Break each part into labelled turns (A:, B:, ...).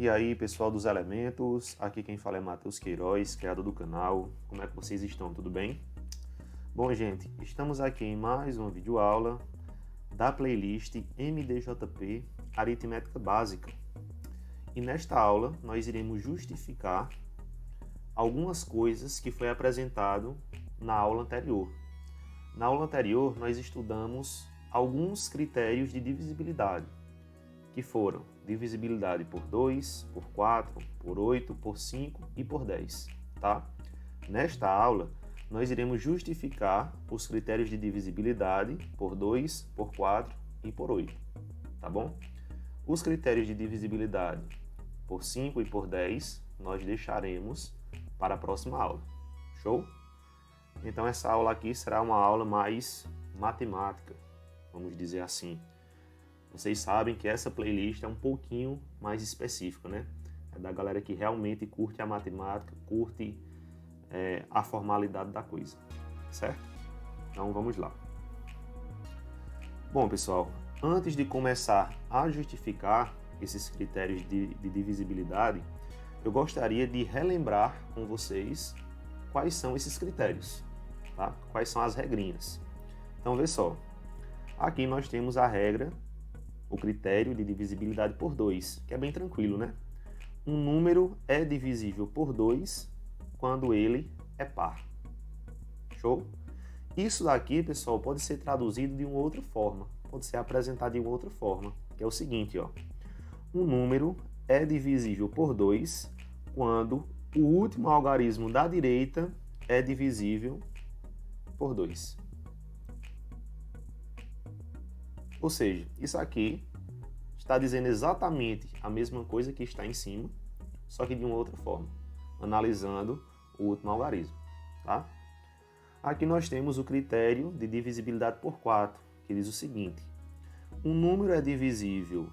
A: E aí, pessoal dos elementos, aqui quem fala é Matheus Queiroz, criador do canal. Como é que vocês estão? Tudo bem? Bom, gente, estamos aqui em mais uma videoaula da playlist MDJP Aritmética Básica. E nesta aula nós iremos justificar algumas coisas que foi apresentado na aula anterior. Na aula anterior nós estudamos alguns critérios de divisibilidade, que foram divisibilidade por 2, por 4, por 8, por 5 e por 10, tá? Nesta aula, nós iremos justificar os critérios de divisibilidade por 2, por 4 e por 8, tá bom? Os critérios de divisibilidade por 5 e por 10, nós deixaremos para a próxima aula, show? Então essa aula aqui será uma aula mais matemática, vamos dizer assim. Vocês sabem que essa playlist é um pouquinho mais específica, né? É da galera que realmente curte a matemática, curte a formalidade da coisa, certo? Então vamos lá. Bom, pessoal, antes de começar a justificar esses critérios de divisibilidade, eu gostaria de relembrar com vocês quais são esses critérios, tá? Quais são as regrinhas. Então, vê só. Aqui nós temos a regra, o critério de divisibilidade por 2, que é bem tranquilo, né? Um número é divisível por 2 quando ele é par. Show? Isso daqui, pessoal, pode ser traduzido de uma outra forma, pode ser apresentado de uma outra forma, que é o seguinte, ó. Um número é divisível por 2 quando o último algarismo da direita é divisível por 2. Ou seja, isso aqui está dizendo exatamente a mesma coisa que está em cima, só que de uma outra forma, analisando o último algarismo, tá? Aqui nós temos o critério de divisibilidade por 4, que diz o seguinte: um número é divisível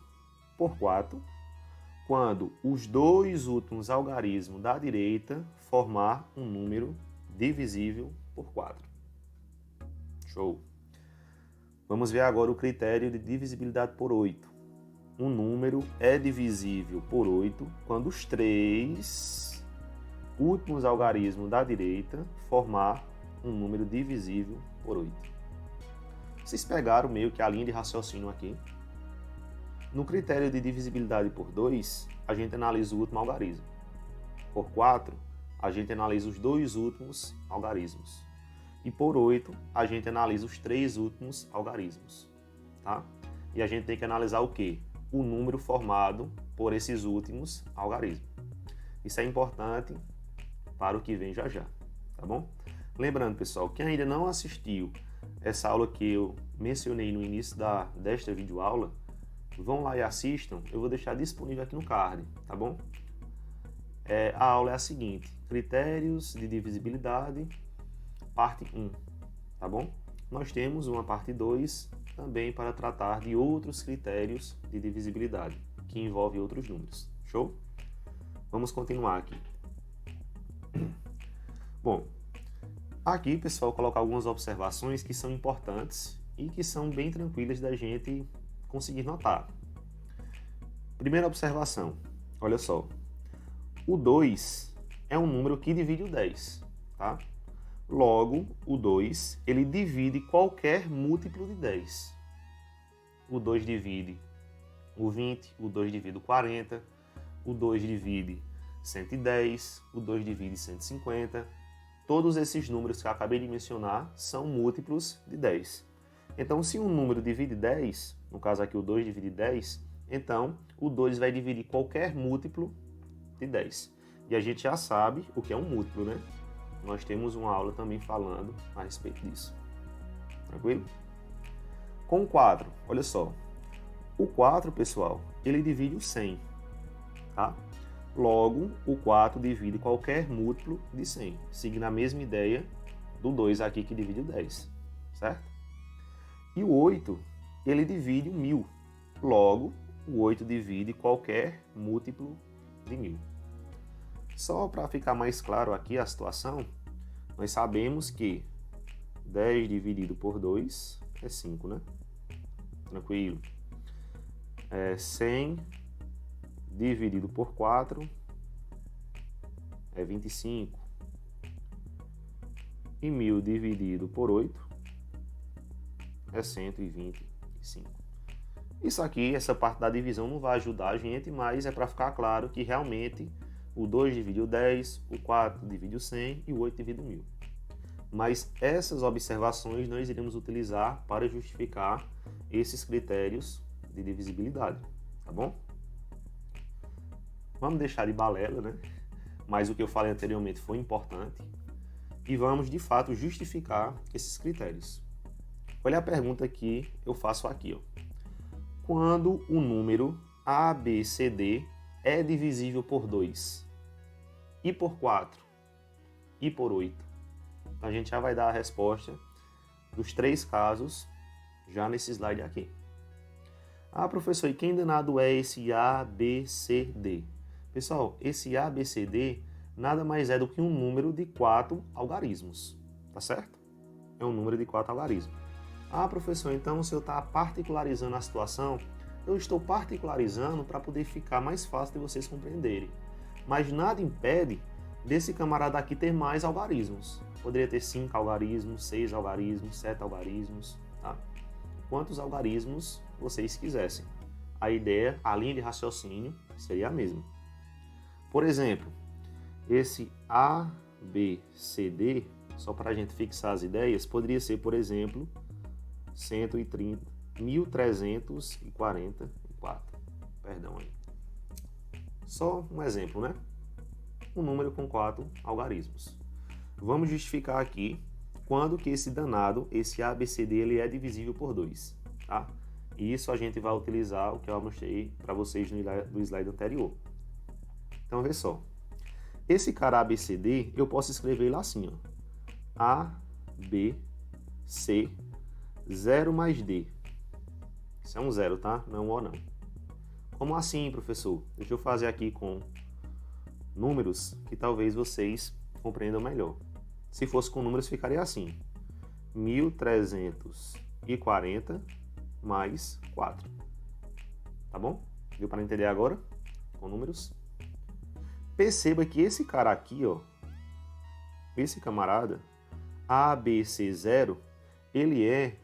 A: por 4 quando os dois últimos algarismos da direita formar um número divisível por 4. Show! Vamos ver agora o critério de divisibilidade por 8. Um número é divisível por 8 quando os três últimos algarismos da direita formar um número divisível por 8. Vocês pegaram meio que a linha de raciocínio aqui? No critério de divisibilidade por 2, a gente analisa o último algarismo. Por 4, a gente analisa os dois últimos algarismos. E por 8, a gente analisa os três últimos algarismos, tá? E a gente tem que analisar o quê? O número formado por esses últimos algarismos. Isso é importante para o que vem já já, tá bom? Lembrando, pessoal, quem ainda não assistiu essa aula que eu mencionei no início desta videoaula, vão lá e assistam, eu vou deixar disponível aqui no card, tá bom? A aula é a seguinte: critérios de divisibilidade, parte 1, tá bom? Nós temos uma parte 2 também para tratar de outros critérios de divisibilidade, que envolve outros números. Show? Vamos continuar aqui. Bom, aqui, pessoal, colocar algumas observações que são importantes e que são bem tranquilas da gente conseguir notar. Primeira observação, olha só. O 2 é um número que divide o 10, tá? Logo, o 2, ele divide qualquer múltiplo de 10. O 2 divide o 20, o 2 divide o 40, o 2 divide 110, o 2 divide 150. Todos esses números que eu acabei de mencionar são múltiplos de 10. Então, se um número divide 10, no caso aqui o 2 divide 10, então o 2 vai dividir qualquer múltiplo de 10. E a gente já sabe o que é um múltiplo, né? Nós temos uma aula também falando a respeito disso. Tranquilo? Com o 4, olha só. O 4, pessoal, ele divide o 100, tá? Logo, o 4 divide qualquer múltiplo de 100, seguindo a mesma ideia do 2 aqui que divide o 10, certo? E o 8, ele divide o 1000. Logo, o 8 divide qualquer múltiplo de 1000. Só para ficar mais claro aqui a situação, nós sabemos que 10 dividido por 2 é 5, né? Tranquilo. 100 dividido por 4 é 25. E 1000 dividido por 8 é 125. Isso aqui, essa parte da divisão não vai ajudar a gente, mas é para ficar claro que realmente o 2 divide o 10, o 4 divide o 100 e o 8 divide o 1000. Mas essas observações nós iremos utilizar para justificar esses critérios de divisibilidade, tá bom? Vamos deixar de balela, né? Mas o que eu falei anteriormente foi importante. E vamos, de fato, justificar esses critérios. Olha a pergunta que eu faço aqui, ó. Quando o número ABCD é divisível por 2, e por 4, e por 8? Então, a gente já vai dar a resposta dos 3 casos já nesse slide aqui. Ah, professor, e quem danado é esse ABCD? Pessoal, esse ABCD nada mais é do que um número de 4 algarismos, tá certo? É um número de 4 algarismos. Ah, professor, então o senhor está particularizando a situação? Eu estou particularizando para poder ficar mais fácil de vocês compreenderem. Mas nada impede desse camarada aqui ter mais algarismos. Poderia ter 5 algarismos, 6 algarismos, 7 algarismos, tá? Quantos algarismos vocês quisessem. A ideia, a linha de raciocínio seria a mesma. Por exemplo, esse ABCD, só para a gente fixar as ideias, poderia ser, por exemplo, 1344. Perdão aí. Só um exemplo, né? Um número com 4 algarismos. Vamos justificar aqui quando que esse danado, esse ABCD, ele é divisível por 2, tá? E isso a gente vai utilizar o que eu mostrei para vocês no slide anterior. Então, vê só. Esse cara ABCD, eu posso escrever ele assim, ó. A, B, C, 0 mais D. Isso é um 0, tá? Não é um O, não. Como assim, professor? Deixa eu fazer aqui com números que talvez vocês compreendam melhor. Se fosse com números, ficaria assim. 1340 mais 4. Tá bom? Deu para entender agora? Com números? Perceba que esse cara aqui, ó, esse camarada, ABC0, ele é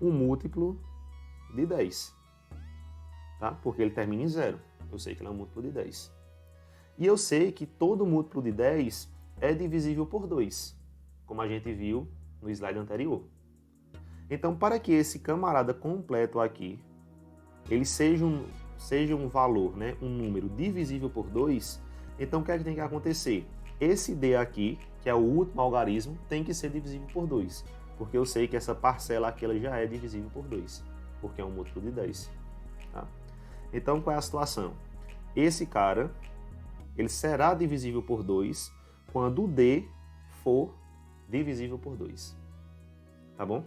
A: um múltiplo de 10. Tá? Porque ele termina em 0. Eu sei que ele é um múltiplo de 10. E eu sei que todo múltiplo de 10 é divisível por 2, como a gente viu no slide anterior. Então, para que esse camarada completo aqui, ele seja um valor, né, um número divisível por 2, então o que é que tem que acontecer? Esse D aqui, que é o último algarismo, tem que ser divisível por 2, porque eu sei que essa parcela aqui ela já é divisível por 2, porque é um múltiplo de 10. Tá? Então, qual é a situação? Esse cara, ele será divisível por 2 quando o D for divisível por 2. Tá bom?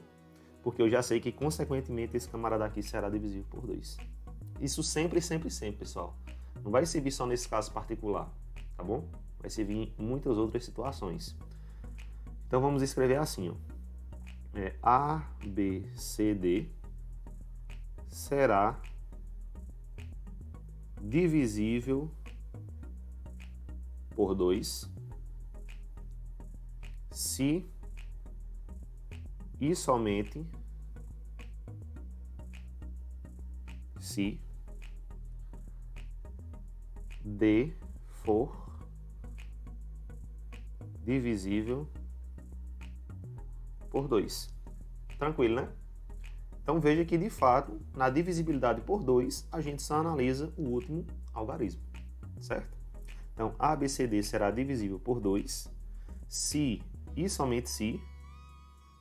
A: Porque eu já sei que, consequentemente, esse camarada aqui será divisível por 2. Isso sempre, sempre, sempre, pessoal. Não vai servir só nesse caso particular, tá bom? Vai servir em muitas outras situações. Então, vamos escrever assim, ó. A, B, C, D será divisível por 2 se e somente se D for divisível por 2. Tranquilo, né? Então veja que, de fato, na divisibilidade por 2, a gente só analisa o último algarismo, certo? Então, ABCD será divisível por 2 se e somente se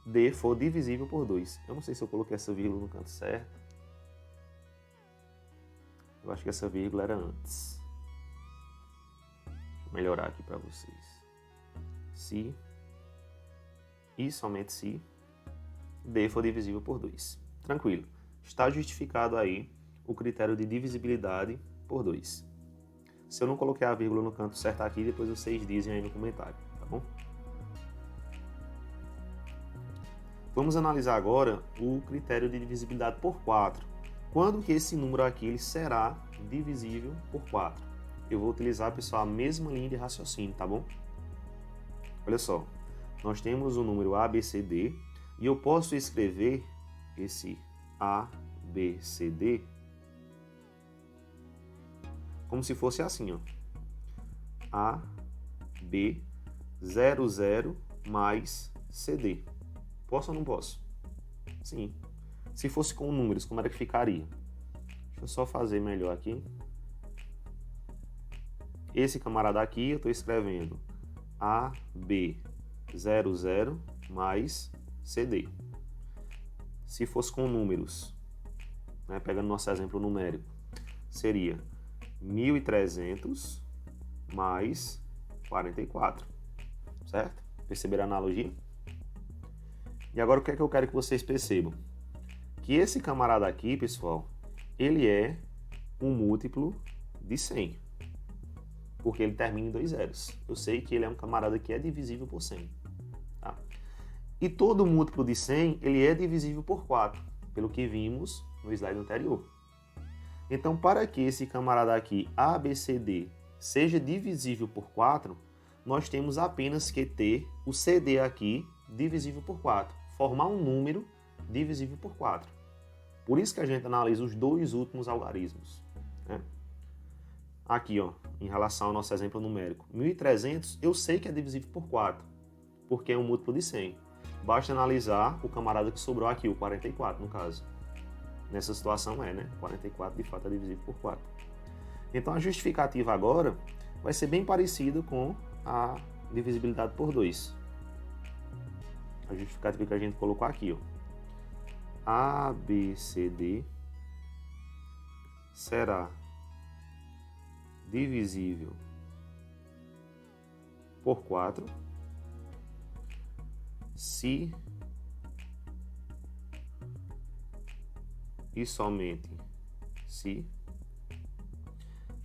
A: D for divisível por 2. Eu não sei se eu coloquei essa vírgula no canto certo. Eu acho que essa vírgula era antes. Vou melhorar aqui para vocês. Se e somente se D for divisível por 2. Tranquilo. Está justificado aí o critério de divisibilidade por 2. Se eu não coloquei a vírgula no canto certo aqui, depois vocês dizem aí no comentário, tá bom? Vamos analisar agora o critério de divisibilidade por 4. Quando que esse número aqui ele será divisível por 4. Eu vou utilizar, pessoal, a mesma linha de raciocínio, tá bom? Olha só, nós temos o número ABCD e eu posso escrever esse ABCD como se fosse assim, ó. AB00 mais CD. Posso ou não posso? Sim. Se fosse com números, como era que ficaria? Deixa eu só fazer melhor aqui. Esse camarada aqui, eu estou escrevendo AB00 mais CD. Se fosse com números, né, pegando nosso exemplo numérico, seria 1.300 mais 44, certo? Perceberam a analogia? E agora o que é que eu quero que vocês percebam? Que esse camarada aqui, pessoal, ele é um múltiplo de 100, porque ele termina em 2 zeros. Eu sei que ele é um camarada que é divisível por 100. Tá? E todo múltiplo de 100, ele é divisível por 4, pelo que vimos no slide anterior. Então, para que esse camarada aqui, ABCD, seja divisível por 4, nós temos apenas que ter o CD aqui divisível por 4, formar um número divisível por 4. Por isso que a gente analisa os dois últimos algarismos. Né? Aqui, ó, em relação ao nosso exemplo numérico, 1.300 eu sei que é divisível por 4, porque é um múltiplo de 100. Basta analisar o camarada que sobrou aqui, o 44 no caso. Nessa situação né? 44 de fato é divisível por 4. Então a justificativa agora vai ser bem parecida com a divisibilidade por 2. A justificativa que a gente colocou aqui, ó. ABCD será divisível por 4 se e somente se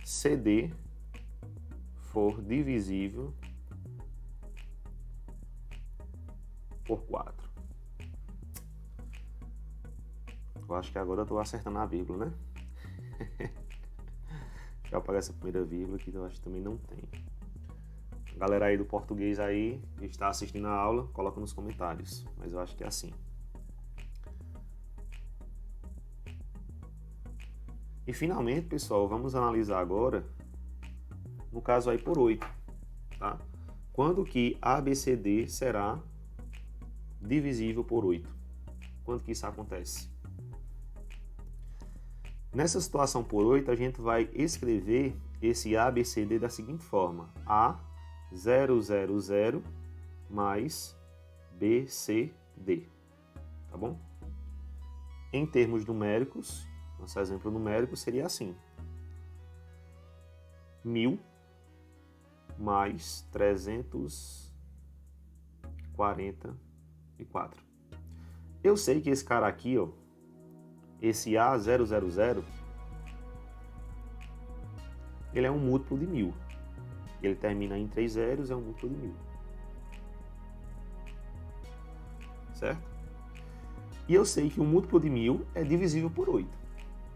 A: CD for divisível por 4. Eu acho que agora eu estou acertando a vírgula, né? Deixa eu apagar essa primeira vírgula que eu acho que também não tem. Galera aí do português aí que está assistindo a aula, coloca nos comentários. Mas eu acho que é assim. E finalmente, pessoal, vamos analisar agora, no caso aí por 8, tá? Quando que ABCD será divisível por 8? Quando que isso acontece? Nessa situação por 8, a gente vai escrever esse ABCD da seguinte forma: A000 mais BCD, tá bom? Em termos numéricos, nosso exemplo numérico seria assim: 1.000 mais 344. Eu sei que esse cara aqui, ó, esse A000, ele é um múltiplo de 1.000. Ele termina em 3 zeros, é um múltiplo de 1.000. Certo? E eu sei que um múltiplo de 1.000 é divisível por 8.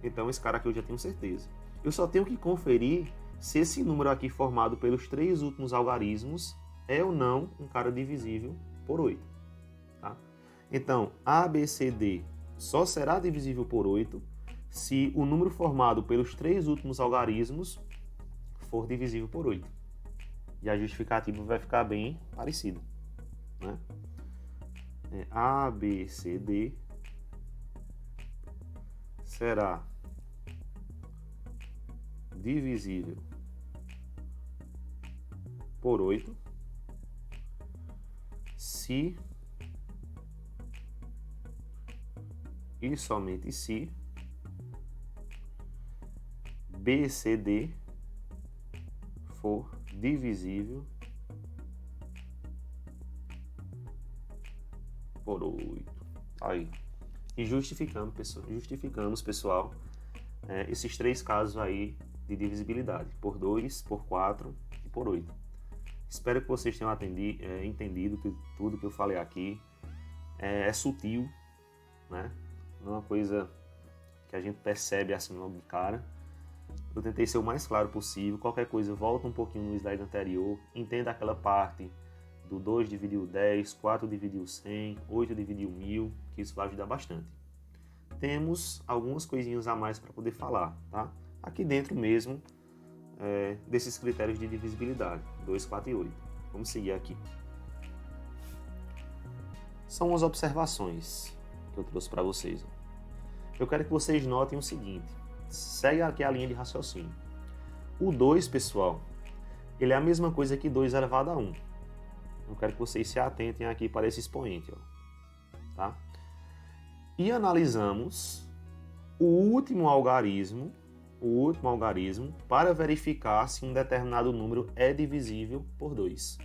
A: Então esse cara aqui eu já tenho certeza. Eu só tenho que conferir se esse número aqui formado pelos 3 últimos algarismos é ou não um cara divisível por 8. Tá? Então, ABCD só será divisível por 8 se o número formado pelos 3 últimos algarismos for divisível por 8. E a justificativa vai ficar bem parecida. Né? ABCD será divisível por 8 se e somente se BCD for divisível por 8. Aí. E justificamos, pessoal, esses 3 casos aí de divisibilidade, por 2, por 4 e por 8. Espero que vocês tenham entendido tudo que eu falei aqui. É sutil, né? Não é uma coisa que a gente percebe assim logo de cara, Eu tentei ser o mais claro possível. Qualquer coisa, volta um pouquinho no slide anterior. Entenda aquela parte do 2 dividiu 10, 4 dividiu 100, 8 dividiu 1000, que isso vai ajudar bastante. Temos algumas coisinhas a mais para poder falar, tá? Aqui dentro mesmo desses critérios de divisibilidade, 2, 4 e 8. Vamos seguir aqui. São as observações que eu trouxe para vocês. Eu quero que vocês notem o seguinte. Segue aqui a linha de raciocínio. O 2, pessoal, ele é a mesma coisa que 2 elevado a 1. Eu quero que vocês se atentem aqui para esse expoente, ó, tá? E analisamos o último algarismo para verificar se um determinado número é divisível por 2.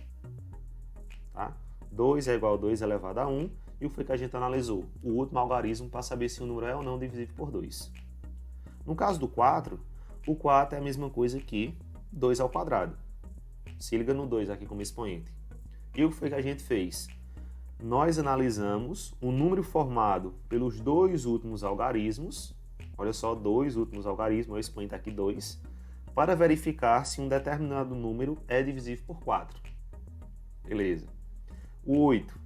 A: Tá? 2 é igual a 2 elevado a 1, e o que foi que a gente analisou? O último algarismo para saber se o número é ou não divisível por 2. No caso do 4, o 4 é a mesma coisa que 2 ao quadrado. Se liga no 2 aqui como expoente. E o que foi que a gente fez? Nós analisamos o número formado pelos dois últimos algarismos, olha só, dois últimos algarismos, eu exponho aqui 2, para verificar se um determinado número é divisível por 4. Beleza. O 8.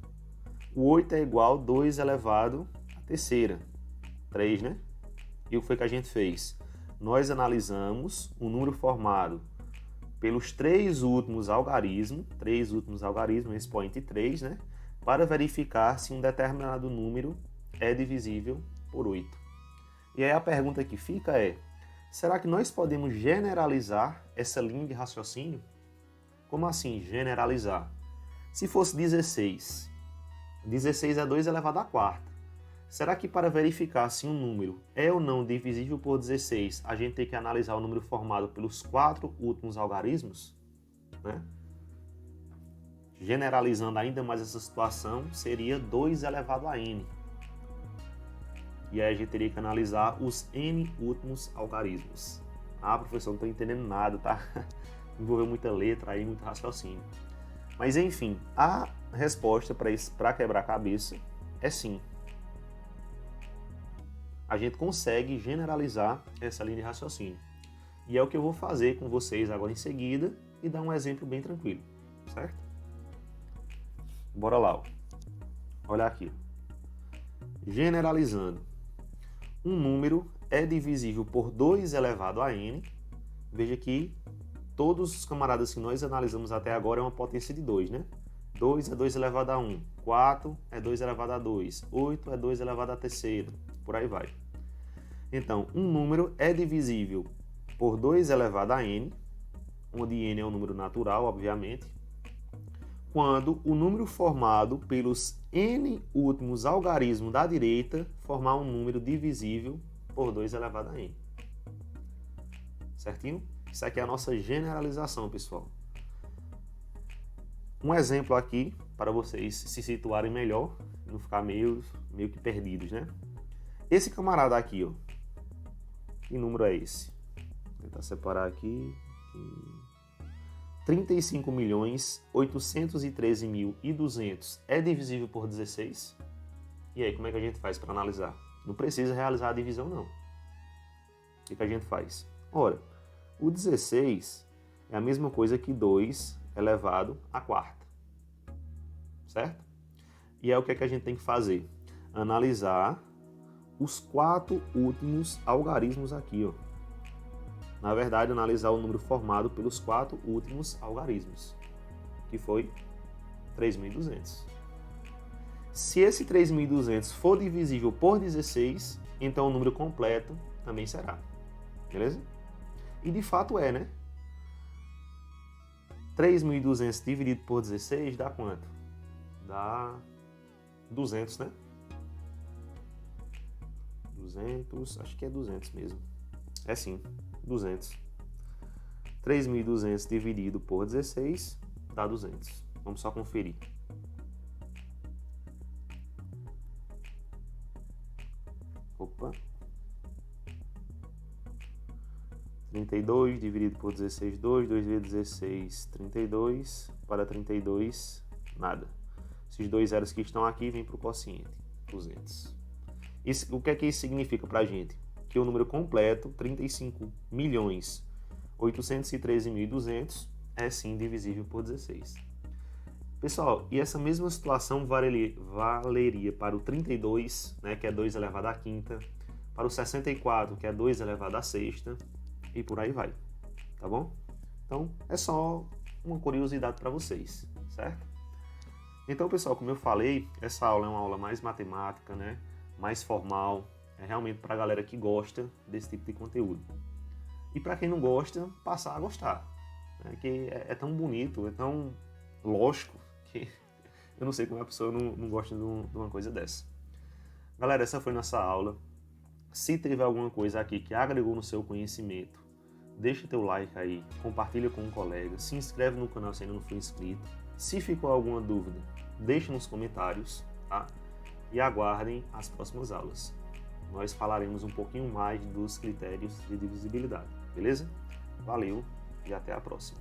A: O 8 é igual a 2 elevado à terceira. 3, né? E o que foi que a gente fez? Nós analisamos o número formado pelos três últimos algarismos, expoente 3, né? Para verificar se um determinado número é divisível por 8. E aí a pergunta que fica é, será que nós podemos generalizar essa linha de raciocínio? Como assim, generalizar? Se fosse 16, 16 é 2 elevado à quarta. Será que para verificar se um número é ou não divisível por 16, a gente tem que analisar o número formado pelos 4 últimos algarismos? Né? Generalizando ainda mais essa situação, seria 2 elevado a n. E aí a gente teria que analisar os n últimos algarismos. Ah, professor, não estou entendendo nada, tá? Envolveu muita letra aí, muito raciocínio. Mas enfim, a resposta para quebrar a cabeça é sim. A gente consegue generalizar essa linha de raciocínio. E é o que eu vou fazer com vocês agora em seguida e dar um exemplo bem tranquilo, certo? Bora lá. Ó. Olha aqui. Generalizando. Um número é divisível por 2 elevado a n. Veja que todos os camaradas que nós analisamos até agora é uma potência de 2, né? 2 é 2 elevado a 1, 4 é 2 elevado a 2, 8 é 2 elevado a terceira, por aí vai. Então, um número é divisível por 2 elevado a n, onde n é um número natural, obviamente, quando o número formado pelos n últimos algarismos da direita formar um número divisível por 2 elevado a n. Certinho? Isso aqui é a nossa generalização, pessoal. Um exemplo aqui, para vocês se situarem melhor, não ficar meio que perdidos, né? Esse camarada aqui, ó. Que número é esse? Vou tentar separar aqui. 35.813.200 é divisível por 16? E aí, como é que a gente faz para analisar? Não precisa realizar a divisão, não. O que a gente faz? Ora, o 16 é a mesma coisa que 2 elevado à quarta. Certo? E é o que a gente tem que fazer? Analisar os 4 últimos algarismos aqui, ó. Na verdade, analisar o número formado pelos 4 últimos algarismos, que foi 3.200. Se esse 3.200 for divisível por 16, então o número completo também será. Beleza? E de fato é, né? 3.200 dividido por 16 dá quanto? Dá 200, né? 200, acho que é 200 mesmo. É sim, 200. 3.200 dividido por 16 dá 200. Vamos só conferir. Opa. 32 dividido por 16, 2. 2 vezes 16, 32. Para 32, nada. Esses dois zeros que estão aqui vêm para o quociente, 200. Isso, o que é que isso significa para a gente? que o número completo, 35.813.200, é sim divisível por 16. Pessoal, e essa mesma situação valeria para o 32, né, que é 2 elevado à quinta, para o 64, que é 2 elevado à sexta, e por aí vai, tá bom? Então, é só uma curiosidade para vocês, certo? Então, pessoal, como eu falei, essa aula é uma aula mais matemática, né, mais formal, é realmente para a galera que gosta desse tipo de conteúdo. E para quem não gosta, passar a gostar, né, que é tão bonito, é tão lógico, que eu não sei como a pessoa não gosta de uma coisa dessa. Galera, essa foi nossa aula. Se teve alguma coisa aqui que agregou no seu conhecimento, deixa teu like aí, compartilha com um colega, se inscreve no canal se ainda não for inscrito. Se ficou alguma dúvida, deixa nos comentários, tá? E aguardem as próximas aulas. Nós falaremos um pouquinho mais dos critérios de divisibilidade, beleza? Valeu e até a próxima.